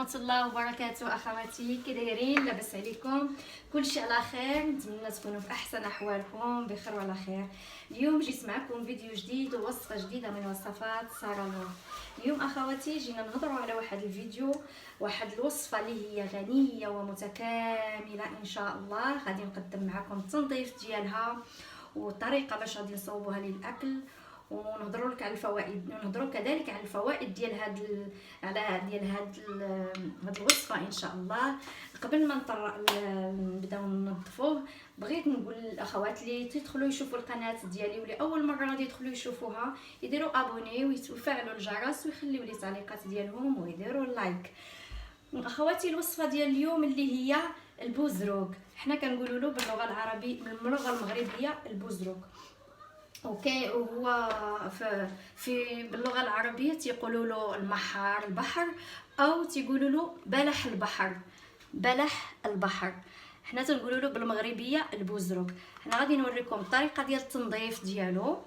ورحمه الله وبركاته. اخواتي كي دايرين؟ لاباس عليكم؟ كلشي على خير، نتمنى تكونوا في احسن احوالكم بخير وعلى خير. اليوم جيت معكم فيديو جديد ووصفه جديده من وصفات ساره نور. اليوم اخواتي جينا نهضروا على واحد الفيديو، واحد الوصفه اللي هي غنيه ومتكامله ان شاء الله. غادي نقدم معكم التنظيف ديالها والطريقه باش غادي نصوبوها للاكل، ونهضروا لك على الفوائد، نهضروا كذلك على الفوائد ديال هاد الوصفه ان شاء الله. قبل ما نبداو ننظفوه، بغيت نقول للاخوات اللي تدخلوا يشوفوا القناه ديالي واللي اول مره غادي يدخلوا يشوفوها يديروا ابوني ويفعلوا الجرس ويخليوا لي تعليقات ديالهم ويديروا اللايك. اخواتي الوصفه ديال اليوم اللي هي البوزروك، حنا كنقولوا له باللغه العربيه باللغه المغربيه البوزروك. اوكي، وهو في باللغه العربيه تيقولوا له المحار البحر، او تيقولوا له بلح البحر، بلح البحر. حنا تنقولوا له بالمغربيه البوزروك. حنا غادي نوريكم الطريقه ديال التنظيف ديالو،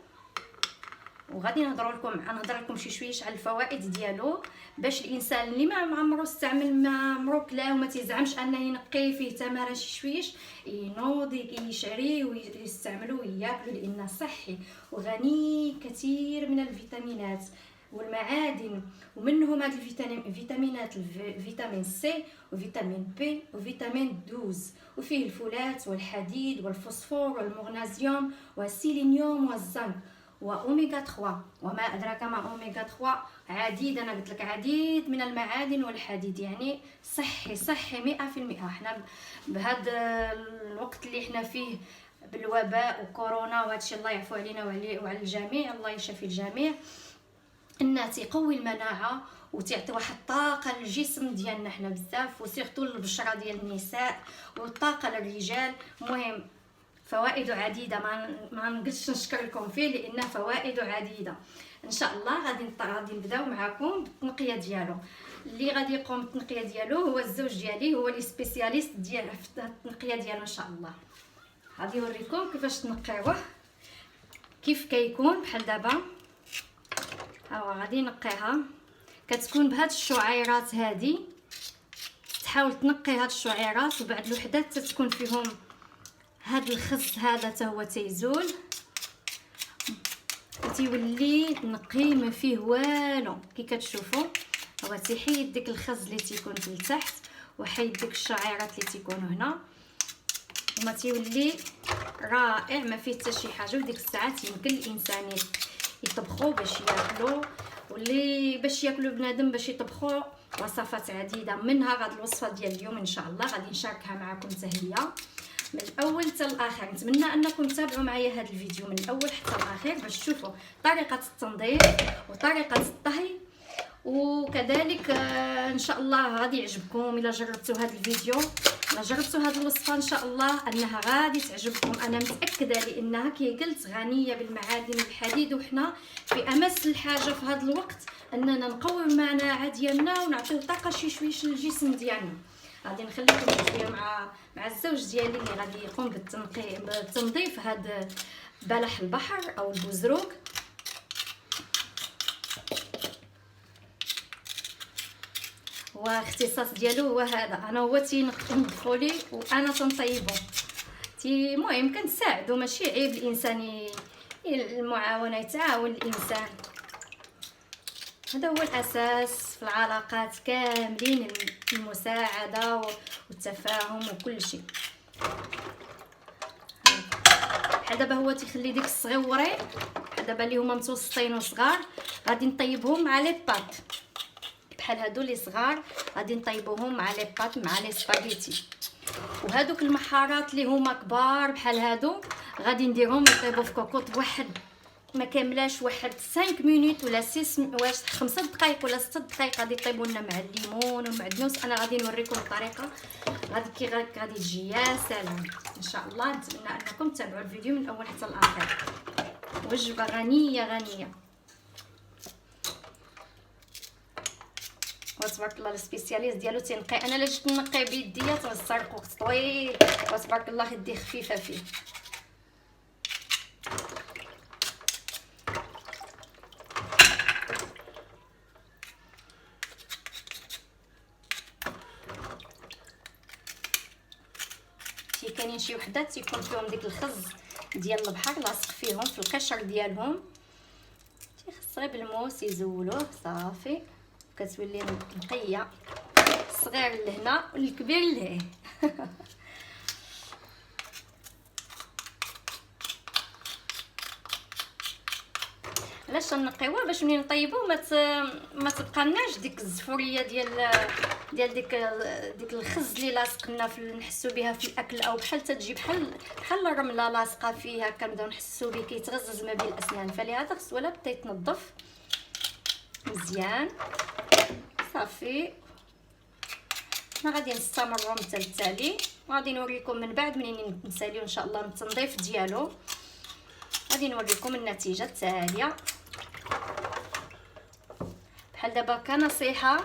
وغادي نهضر لكم شي شويش على الفوائد ديالو، باش الانسان اللي ما عمرو استعمل، ما عمرو كلا وما تيزعمش انه ينقي فيه تماره شي شويش، ينوض يشريه ويستعملو وياكلو، لانه صحي وغني كثير من الفيتامينات والمعادن، ومنهم هاد الفيتامينات فيتامين سي وفيتامين بي وفيتامين 12، وفيه الفولات والحديد والفوسفور والمغنيسيوم والسيلينيوم والزنك واوميغا 3، وما ادراك ما اوميغا 3، عديد، انا قلت لك عديد من المعادن والحديد، يعني صحي 100%. حنا بهذا الوقت اللي حنا فيه بالوباء وكورونا وهادشي، الله يعفو علينا وعلى الجميع، الله يشفي الجميع، انه تيقوي المناعه وتعطي واحد الطاقه للجسم ديالنا حنا بزاف، وسيرتو للبشره ديال النساء والطاقه للرجال. المهم فوائد عديده، ما نقدرش نشكر لكم فيه لانه فوائد عديده. ان شاء الله غادي نبداو معكم بالتنقيه ديالو. اللي غادي يقوم بالتنقيه ديالو هو الزوج ديالي، هو لي سبيسياليست ديال التنقيه ديالو ان شاء الله. غادي يوريكم كيفاش تنقيوه، كيف كيكون. بحال دابا ها غادي نقيها، كتكون بهاد الشعيرات هادي، تحاول تنقي هاد الشعيرات، وبعد الوحدات تتكون فيهم هاد الخز هذا تا هو تيزول وتيولي نقي ما فيه والو. كي كتشوفوا هو تيحيد ديك الخز اللي تيكون في التحت، وحيد ديك الشعيرات اللي تيكونوا هنا، وما تيولي رائع ما فيه حتى شي حاجه. وديك الساعات يمكن الانسان يطبخوا باش ياكلوا، واللي باش ياكلوا بنادم باش يطبخوا وصفات عديده، منها هاد الوصفه ديال اليوم ان شاء الله غادي نشاركها معكم حتى هي من الاول حتى الاخر. نتمنى انكم تتابعوا معايا هذا الفيديو من الاول حتى الاخر باش تشوفوا طريقه التنظيف وطريقه الطهي، وكذلك ان شاء الله غادي يعجبكم الا جربتوا هذا الفيديو، الا جربتوا هذه الوصفه ان شاء الله انها غادي تعجبكم. انا متاكده لانها كي قلت غنيه بالمعادن والحديد، وحنا في امس الحاجه في هذا الوقت اننا نقوي المناعه ديالنا ونعطيو طاقه شي شويش للجسم ديالنا. غادي نخليكم شويه مع الزوج ديالي اللي غادي يقوم بالتنظيف هذا بلح البحر او البوزروك. واختصاص ديالو هو هذا، انا هو تينظفوا لي وانا تنطيبو. المهم كنساعدو، ماشي عيب الانسان المعاونه، يتعاون الانسان، هذا هو الاساس في العلاقات كاملين، المساعده والتفاهم وكل شيء. بحال دابا هو تيخلي ديك الصغيورين، بحال دابا اللي هما متوسطين وصغار، غادي نطيبهم مع لي بات. بحال هادو اللي صغار غادي نطيبوهم مع لي بات مع لي سباغيتي. وهادوك المحارات اللي هما كبار بحال هادو غادي نديرهم يطيبوا في كوكوط واحد ما كاملاش، واحد 5 مينوت ولا 5 دقائق ولا 6 دقائق، غادي يطيبوا لنا مع الليمون والمعدنوس. انا غادي نوريكم الطريقه، غادي تجي يا سلام ان شاء الله. نتمنى انكم تتابعوا الفيديو من الاول حتى الاخر. وجبه غنيه وتبارك الله. السبيسياليست ديالو تنقي، انا لا جيت نقي بيديا تغسرق وقت طويل، وتبارك الله يدي خفيفه فيه. كاينين شي وحدات تيكون فيهم ديك الخز ديال البحر لاصق فيهم في القشر ديالهم، تيخص غير بالموس يزولوه صافي، كتولي نقيه الصغير لهنا والكبير لهيه. علاش نقيوه؟ باش ملي نطيبوه ما تبقالناش ديك الزفوريه ديال ديك الخز اللي لاصقنا نحسو بها في الاكل، او بحال تتجي بحال الرمله لاصقه فيها كنبداو نحسو به كيتغزز ما بين الاسنان. فلهذا خصو ولا بدا يتنظف مزيان صافي. حنا غادي نستمروا مثل التالي، وغادي نوريكم من بعد منين نساليو ان شاء الله من التنظيف ديالو، غادي نوريكم النتيجه التاليه. بحال دابا كنصيحه،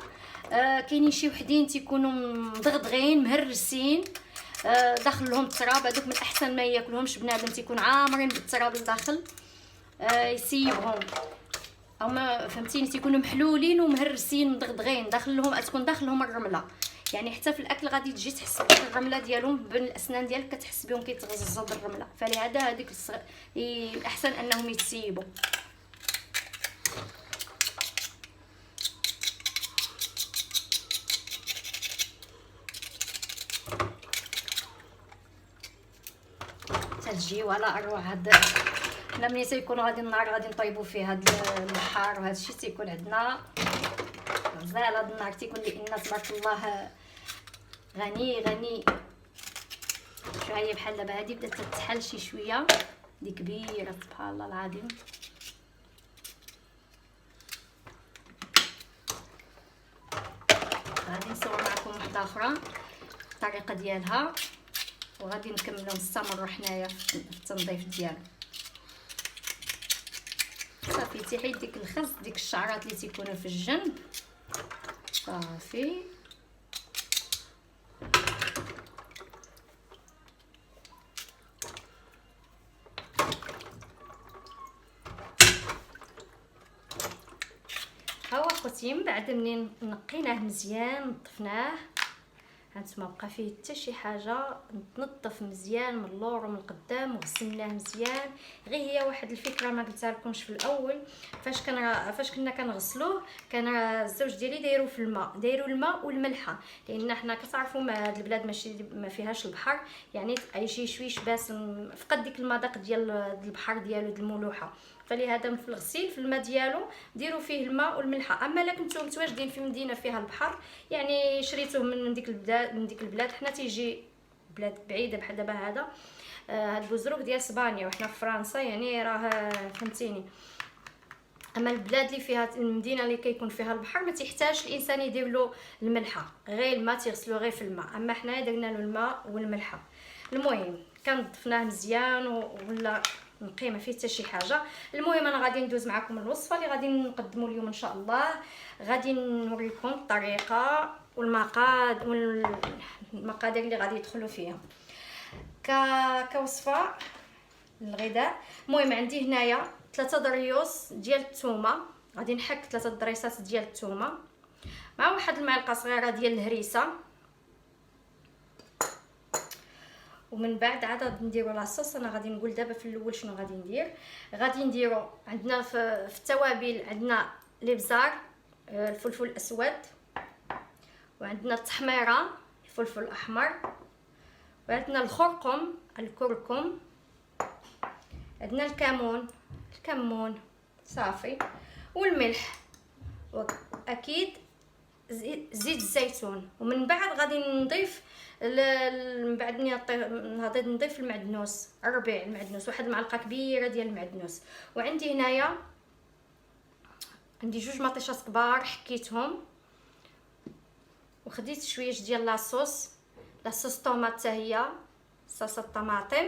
كاينين شي وحدين تيكونوا مدغدغين مهرسين، داخل لهم التراب، هذوك من احسن ما ياكلهمش بنادم، تيكون عامرين بالتراب لداخل، يسيبهم او ما فهمتيني، تيكونوا محلولين ومهرسين مدغدغين، داخل لهم تكون داخل لهم الرمله، يعني حتى في الاكل غادي تجي تحس بالرمله ديالهم بين الاسنان ديالك، كتحس بهم كيتغززوا بالرمله. فلهذا هذيك الاحسن انهم يتسيبوا. تجي ولا اروع. هاد حنا ملي تيكونوا غادي النهار غادي نطيبوا فيه هاد البحر وهذا الشيء، تيكون عندنا غزال هاد النهار، تيكون لان تبارك الله غني. شو هي بحال دابا هادي بدات تتحل شي شويه، دي كبيره سبحان الله العظيم. غادي نصور معكم وحده اخرى الطريقه ديالها، وغادي نكملوا نستمروا حنايا في التنظيف ديالو. صافي تيحيد ديك الخز، ديك الشعرات اللي تيكونوا في الجنب صافي. ها هو خوتي، من بعد منين نقيناه مزيان نظفناه، هانتوما بقى فيه حتى شي حاجه، نتنظف مزيان من اللور ومن القدام وغسلناه مزيان. غير هي واحد الفكره ما قلتها لكمش في الاول، فاش كنا كنغسلوه كان الزوج ديالي دايرو في الماء، دايرو الماء والملحه، لان حنا كتعرفوا هاد البلاد ماشي ما فيهاش البحر، يعني يجي شويش باسم، فقد ديك المذاق ديال البحر ديالو د الملوحه. فلهذا في الغسيل في الماء ديالو ديروا فيه الماء والملحه. اما الا كنتو متواجدين في مدينه فيها البحر، يعني شريتوه من ديك البلاد، حنا تيجي بلاد بعيده بحال دابا هذا هاد بوزروك ديال اسبانيا وحنا في فرنسا، يعني راه فهمتيني. اما البلاد اللي فيها المدينه اللي كيكون فيها البحر ما تيحتاجش الانسان يدير له الملحه، غير الماء تيغسلو غير في الماء. اما حنايا درنا له الماء والملحه. المهم كنضفناه مزيان ولا نقي ما فيه حتى شي حاجه. المهم انا غادي ندوز معكم الوصفه اللي غادي نقدموا اليوم ان شاء الله. غادي نوريكم الطريقه والمقادير اللي غادي يدخلوا فيها كوصفه للغذاء. المهم عندي هنايا 3 ضريوس ديال الثومه، غادي نحك 3 ضريسات ديال الثومه مع واحد المعلقه صغيره ديال الهريسه. ومن بعد عاد نديروا لاصوص. انا غادي نقول دابا في الاول شنو غادي ندير. غادي نديروا عندنا في التوابل، عندنا الابزار، الفلفل الاسود، وعندنا التحميره، الفلفل الاحمر، وعندنا الخرقم، الكركم، عندنا الكمون صافي، والملح، واكيد زيت الزيتون. ومن بعد غادي نضيف من بعد غادي نضيف المعدنوس، الربيع المعدنوس، واحد المعلقه كبيره ديال المعدنوس. وعندي هنايا عندي 2 مطيشات كبار حكيتهم، وخديت شويه ديال لاصوص طوماط حتى هي صلصه الطماطم،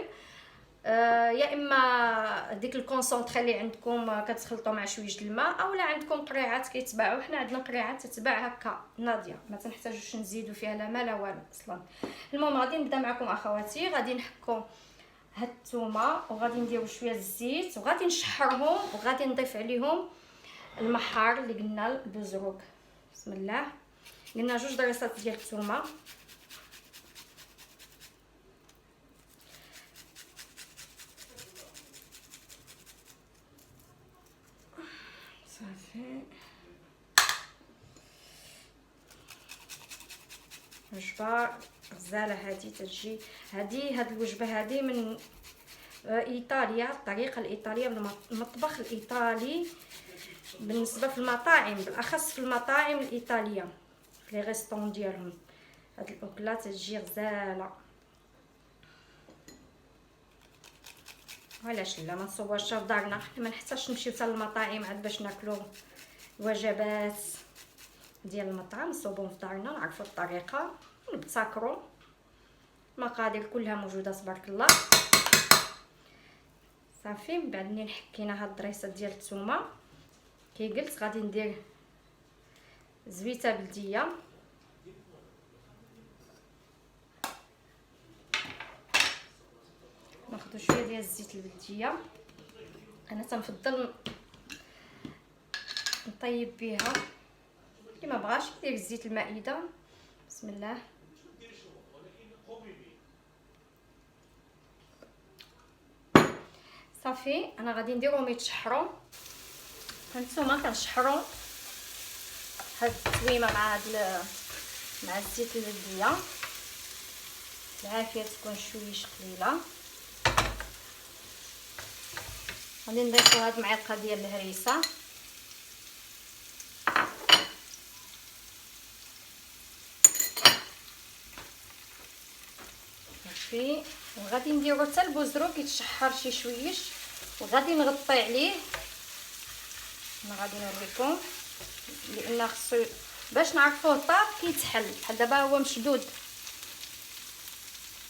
يا اما ديك الكونسونطري اللي عندكم كتخلطوا مع شويه الماء، اولا عندكم قريعات كيتباعوا. حنا عندنا قريعات تتباع هكا ناضيه، ما تنحتاجوش نزيدوا فيها لا ما لا والو اصلا. المهم غادي نبدا معكم اخواتي. غادي نحكوا هاد الثومه وغادي نديروا شويه الزيت وغادي نشحرهم، وغادي نضيف عليهم المحار اللي قلنا البزروك. بسم الله. قلنا 2 ضريسات ديال الثومه، صافي وجبه غزاله هذه تجي. هاد الوجبه هذه من ايطاليا، الطريقه الايطاليه من المطبخ الايطالي بالنسبه في المطاعم، بالاخص في المطاعم الايطاليه في لي ريستون ديالهم. هاد الاكلات تجي غزاله. وعلاش لا ما نصورش في دارنا، ما نحتاجش نمشيو حتى للمطاعم عاد باش ناكلو الوجبات ديال المطعم. نصوبهم في دارنا، نعرفوا الطريقه ونبتكروا. المقادير كلها موجوده تبارك الله. صافي من بعد منين حكينا هاد الدريسه ديال الثومه كي قلت غادي ندير زويته بلديه. ناخذ شويه ديال الزيت البلديه. انا تنفضل نطيب بها، اللي ما بغاش يدير الزيت المائده. بسم الله. صافي انا غادي نديرهم يتشحروا. هانتوما كنشحروا هاد التويمه مع الزيت البلديه. العافيه تكون شويش قليله. غادي نضيفوا هاد المعلقه ديال الهريسه. صافي وغادي نديرو حتى البوزرو كيتشحر شي شويش وغادي نغطي عليه. انا غادي نوريكم لان خصو باش نعرفوه طاب كيتحل. بحال دابا هو مشدود،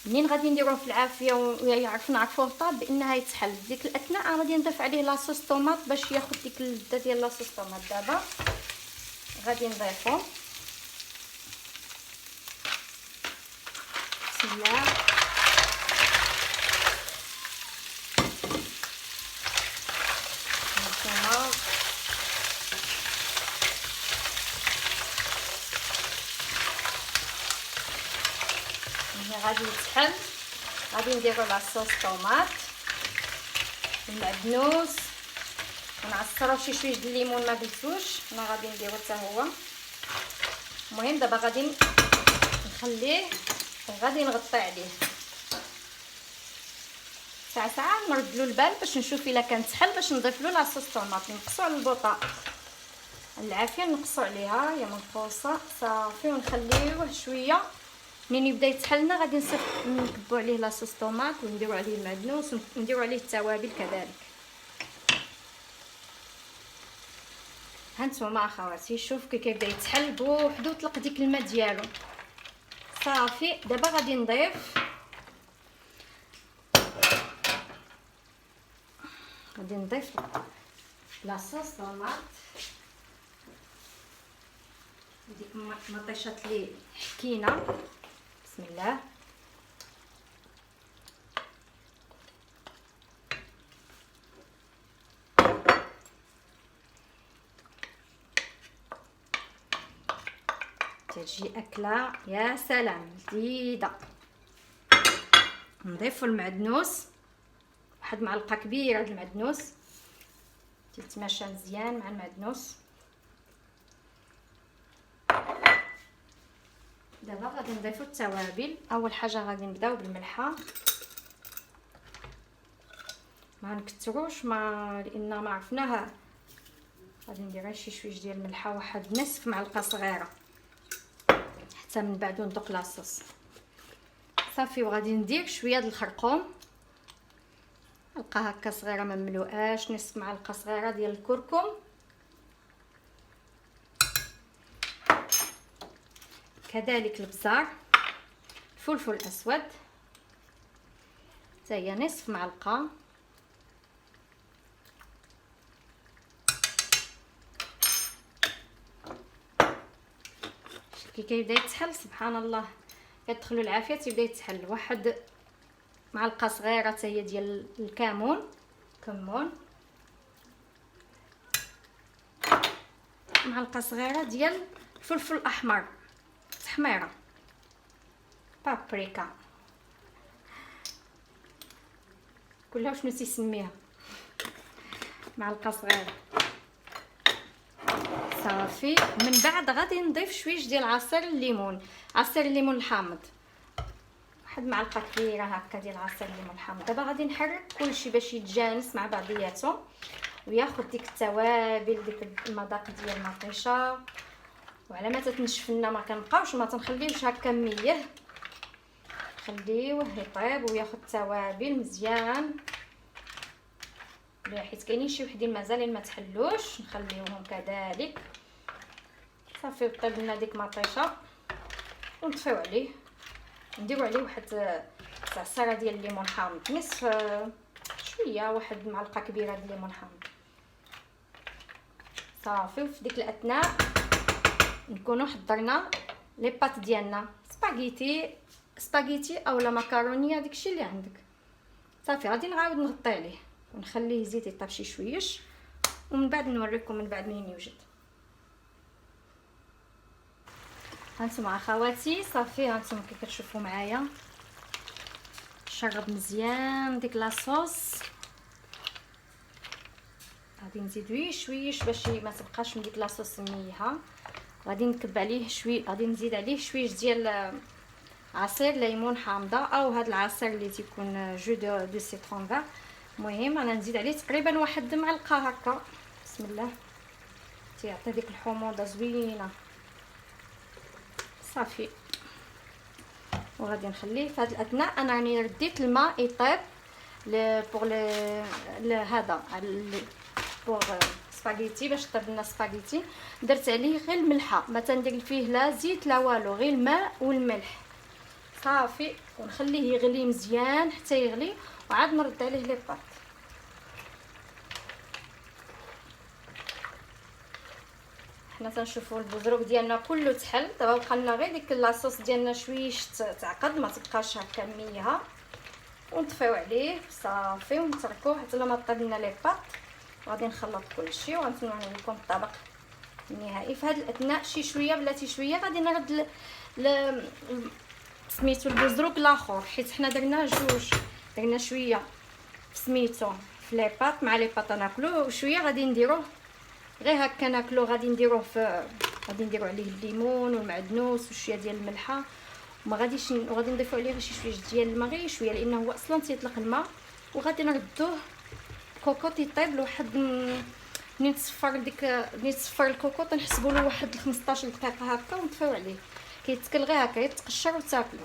منين غادي نديروه في العافيه ويعرف نعرفوه طاب بانها يتحل. ديك الاثناء غادي نضيف عليه لاصوص طوماط باش ياخذ ديك اللذه ديال لاصوص طوماط. دابا غادي نضيفو. بسم الله. غادي يتحل. غادي نديرو لاصوص طوماط، المعدنوس، ونعصرو شي شويه د الليمون ما قلتوش. انا غادي نديرو حتى هو. المهم دابا غادي نخليه وغادي نغطي عليه ساعه نردلو البال باش نشوف الا كان تحل، باش نضيف له لاصوص طوماط. نقصو على البوطه العافيه، نقصو عليها يا منقوصه. صافي ونخليوه شويه. منين يبدا يتحلنا غادي نكبو عليه لاصوص طوماط ونديرو عليه المعدنوس ونديرو عليه التوابل كذلك. هانتوما اخواتي شوف كي كيبدا يتحل بوحدو طلق ديك الماء ديالو. صافي دابا غادي نضيف لاصوص طوماط ديك المطيشات اللي حكينا. بسم الله. تجي اكله يا سلام لذيذه. نضيفوا المعدنوس، واحد معلقه كبيره د المعدنوس تيتماشى مزيان مع المعدنوس. دابا غادي نضيفوا التوابل. اول حاجه غادي نبداو بالملحه، ما نكثروش لان ما عرفناها. غادي ندير شي شويه ديال الملحه، واحد نصف معلقه صغيره، حتى من بعد ندوق لاصوص. صافي وغادي ندير شويه د الخرقوم، معلقه هكا صغيره ما مملوءاش، نصف معلقه صغيره ديال الكركم، كذلك البزار، الفلفل الاسود حتى هي نصف معلقه، كي كيبدا يتحل سبحان الله كتدخلوا العافيه تيبدا يتحل. واحد معلقه صغيره حتى هي ديال الكمون، معلقه صغيره ديال الفلفل الاحمر تحميره، بابريكا كلها شنو تيسميها، معلقه صغيره. صافي. من بعد غادي نضيف شويه ديال عصير الليمون، عصير الليمون الحامض، واحد معلقه كبيره هكا ديال عصير الليمون الحامض. دابا غادي نحرك كلشي باش يتجانس مع بعضياتو وياخذ ديك التوابل، ديك المذاق ديال المطيشه. وعلى ما تتنشف لنا ما كنبقاوش، ما تنخليوش هكا ميه، خليوه يطيب وياخذ التوابل مزيان. حيت كاينين شي وحدين مازالين ما تحلوش، نخليوهم كذلك. صافي طيب لنا ديك مطيشه ونطفيو عليه، نديرو عليه واحد عصيره ديال الليمون حامض، نصف شويه، واحد معلقه كبيره ديال الليمون حامض. صافي. وفي ديك الاثناء نكونوا حضرنا لي بات ديالنا، سباغيتي اولا مكرونيه، داكشي اللي عندك. صافي غادي نعاود نغطي عليه ونخليه يزيد يطيب شي شويش، ومن بعد نوريكم من بعد منين يوجد. هانتوما اخواتي صافي، هانتوما كي كتشوفوا معايا شرب مزيان ديك لاصوص. غادي نزيدو شويش باش ما تبقاش من ديك لاصوص مليحه. غادي نكب عليه شويه، غادي نزيد عليه شويه ديال عصير ليمون حامضه، او هذا العصير اللي تيكون جو دو سيترون فير. المهم انا نزيد عليه تقريبا واحد معلقه هكا. بسم الله، تيعطي ديك الحموضه زوينه. صافي. وغادي نخليه في هذا الاثناء انا راني رديت الماء يطيب بوغ هذا بوغ سباغيتي، باش طيب لنا سباغيتي. درت عليه غير الملحه، ما تندير فيه لا زيت لا والو، غير الماء والملح. صافي. ونخليه يغلي مزيان حتى يغلي، وعاد نرد عليه لي باط. حنا تنشوفوا البزروك ديالنا كله تحل. دابا بقى لنا غير ديك لاصوص ديالنا شويش تعقد، ما تبقاش هكا ميها، ونطفيو عليه. صافي. ونتركوه حتى لما طيب لنا لي باط. غادي نخلط كلشي وغنتنوع لكم الطبق النهائي. في هذا الاثناء شي شويه بلاتي شويه غادي نرد سميتو البزروك الاخر، حيت حنا درنا جوج، درنا شويه سميتو في لي باط مع لي باط ناكلوه، وشويه غادي نديروه غير هكا ناكلو. غادي نديروه غادي نديرو عليه الليمون والمعدنوس وشويه ديال الملحه، وما غاديش وغادي نضيفو عليه غير شي شويه ديال الماء، غير شويه، لانه هو اصلا تيطلق الماء. وغادي نردوه كوكوط يطيب لواحد منين تصفر الكوكوط، نحسبوا له واحد 15 دقيقه هكا، ونطفيو عليه كيتكل غير هكا يتقشر وتاكلو.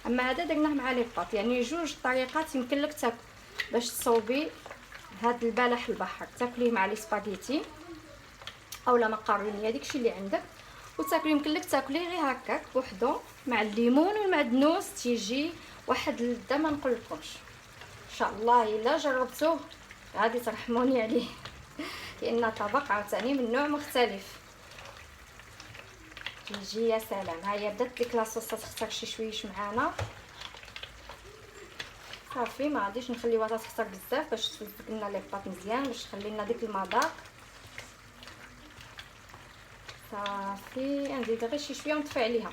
اما هذا درناه مع لي باط، يعني جوج طريقات يمكن لك تاكل باش تصوبي هاد البلح البحر. تاكليه مع لي سباغيتي اولا مكرونيه، داكشي اللي عندك، وتاكلي يمكن لك تاكليه غير هكاك بوحدو مع الليمون والمعدنوس، تيجي واحد اللذه ما نقولكمش. ان شاء الله الا جربتوه غادي ترحموني عليه، لان طبق عاوتاني من نوع مختلف تيجي يا سلام. ها هي بدات ديك لاصوص تختار شي شويش معانا. صافي. ما غاديش نخليوها تختار بزاف باش تفك لنا لي باط مزيان، باش تخلي لنا ديك المذاق. صافي. نزيد غير شي شويه ونطفي عليها.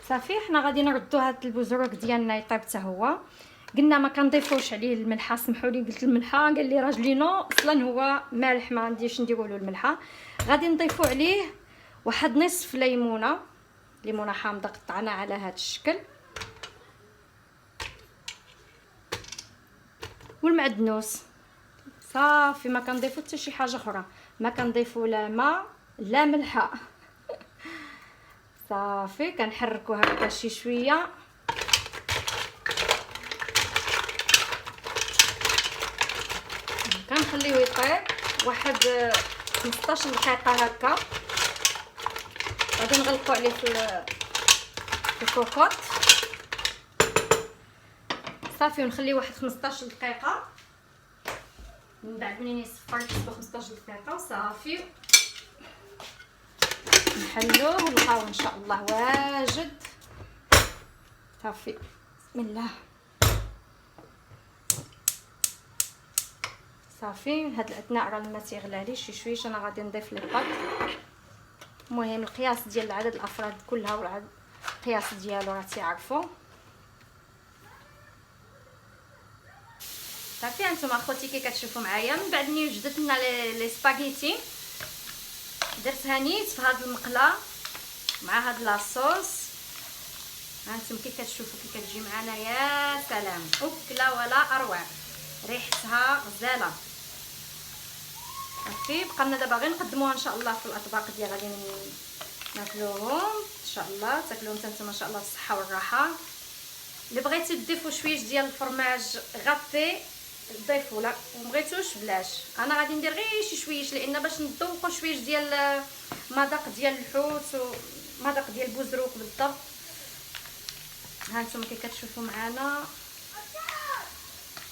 صافي. حنا غادي نردو هاد البزروك ديالنا يطيب حتى هو. قلنا ما كنضيفوش عليه الملحه، سمحوا لي قلت الملحه، قال لي راجلي نو اصلا هو مالح، ما عنديش نديروا له الملحه. غادي نضيفوا عليه واحد نصف ليمونه حامضه قطعناها على هذا الشكل، والمعدنوس. صافي. ما كنضيفوا حتى شي حاجه اخرى، ما كنضيفوا لا ماء لا ملحه. صافي. كنحركوا هكا شي شويه. كنخليوه يطيب واحد 15 دقيقه هكا. غادي نغلقوا عليه في الكوكوط. صافي. ونخليه واحد 15 دقيقه. من بعد منين يصفر كتبوا 15 دقيقه. وصافي نحلوه ونلقاو ان شاء الله واجد. صافي. بسم الله. صافي. هاد الاثناء راه الماء تيغلالي شي شويش، انا غادي نضيف لي باط. المهم القياس ديال عدد الافراد كلها والعدد القياس ديالو راه تعرفوا. صافي هانتوما اخوتي كي كتشوفوا معايا من بعد ملي وجدت لنا لي سباغيتي درتها نيت في هذه المقله مع هاد لاصوص. هانتوما كي كتشوفوا كي كتجي معنا يا سلام اكله ولا اروع، ريحتها غزاله. صافي بقى لنا دابا غير نقدموها ان شاء الله في الاطباق ديال غادي ناكلوهم ان شاء الله. تاكلوهم نتوما ان شاء الله بالصحه والراحه. اللي بغيتي تضيفوا شويه ديال الفرماج غطي ضيفوا، لا ومبغيتوش بلاش. انا غادي ندير غير شي شويش لان باش نذوقوا شويه ديال مذاق ديال الحوت ومذاق ديال البوزروك بالضبط. هانتوما كي كتشوفوا معنا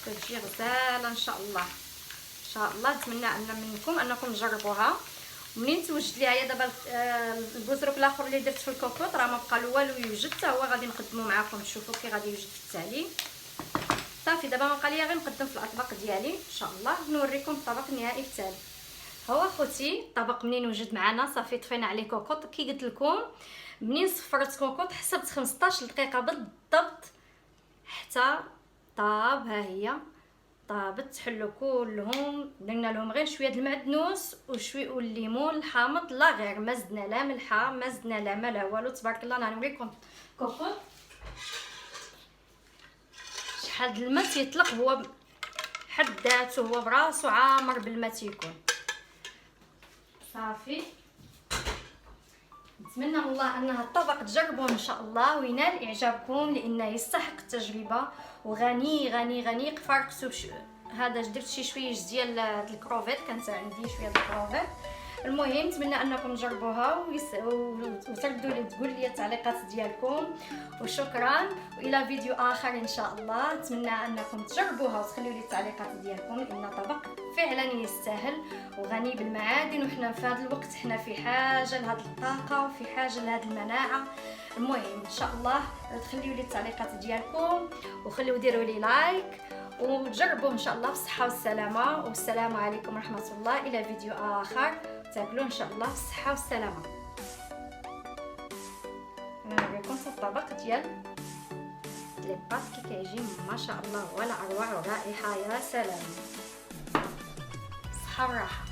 كتجي غزاله ان شاء الله. ان شاء الله نتمنى منكم انكم تجربوها. منين توجد ليها هي دابا البوزروك الاخر اللي درت في الكوكوط راه ما بقى له والو يوجد، حتى هو غادي نقدمو معكم تشوفوا كي غادي يوجد في التالي. صافي دابا ما بقى ليا غير نقدم في الاطباق ديالي ان شاء الله، نوريكم الطبق النهائي في التالي. هو اخوتي الطبق منين وجد معنا صافي طفينا عليه كوكوط كي قلت لكم. منين صفرت كوكوط حسبت 15 دقيقه بالضبط حتى طاب. ها هي طابت حلو كلهم. درنا لهم غير شويه د المعدنوس وشويه والليمون الحامض، لا غير ما زدنا لا ملحه ما زدنا لا ما لا والو. تبارك الله. انا نوريكم كوكوط شحال د الماء تيطلق هو حد ذاته، هو براسو عامر بالماء تيكون. صافي نتمنى من الله ان هذا الطبق تجربوه ان شاء الله وينال اعجابكم لانه يستحق التجربه وغني غني غني. فرقتو هذا درت شي شويه ديال الكروفيت، كانت عندي شويه د الكروفيت. المهم نتمنى انكم تجربوها وتردوا لي تقول لي التعليقات ديالكم. وشكرا والى فيديو اخر ان شاء الله. نتمنى انكم تجربوها وتخليوا لي التعليقات ديالكم لان طبق فعلا يستاهل وغني بالمعادن، وحنا في هذا الوقت حنا في حاجه لهذه الطاقه وفي حاجه لهذه المناعه. المهم ان شاء الله تخليوا لي التعليقات ديالكم وخليوا ديروا لي لايك وتجربوه ان شاء الله بالصحه والسلامه. والسلام عليكم ورحمه الله. الى فيديو اخر تاكلوا ان شاء الله بالصحه والسلامه. انا نوريكم الطبق ديال لي بات كي كيجي ما شاء الله ولا اروع ورائحه يا سلام. صحه وراحه.